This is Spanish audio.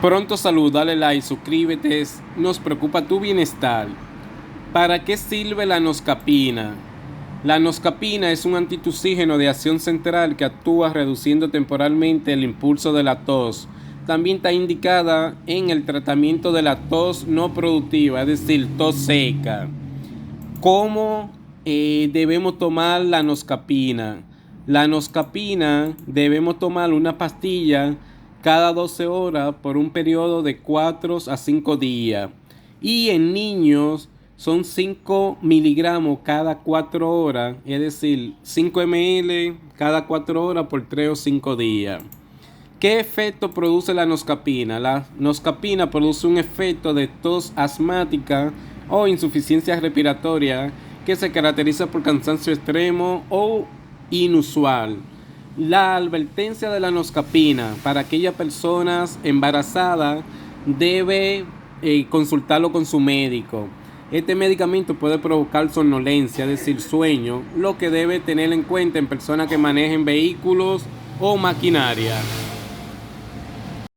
Pronto salud, dale like, suscríbete, nos preocupa tu bienestar. ¿Para qué sirve la noscapina? La noscapina es un antitusígeno de acción central que actúa reduciendo temporalmente el impulso de la tos. También está indicada en el tratamiento de la tos no productiva, es decir, tos seca. ¿Cómo debemos tomar la noscapina? La noscapina debemos tomar una pastilla cada 12 horas por un periodo de 4 a 5 días. Y en niños son 5 miligramos cada 4 horas, es decir, 5 ml cada 4 horas por 3 o 5 días. ¿Qué efecto produce la noscapina? La noscapina produce un efecto de tos asmática o insuficiencia respiratoria que se caracteriza por cansancio extremo o inusual. La advertencia de la noscapina para aquellas personas embarazadas debe consultarlo con su médico. Este medicamento puede provocar somnolencia, es decir, sueño, lo que debe tener en cuenta en personas que manejen vehículos o maquinaria.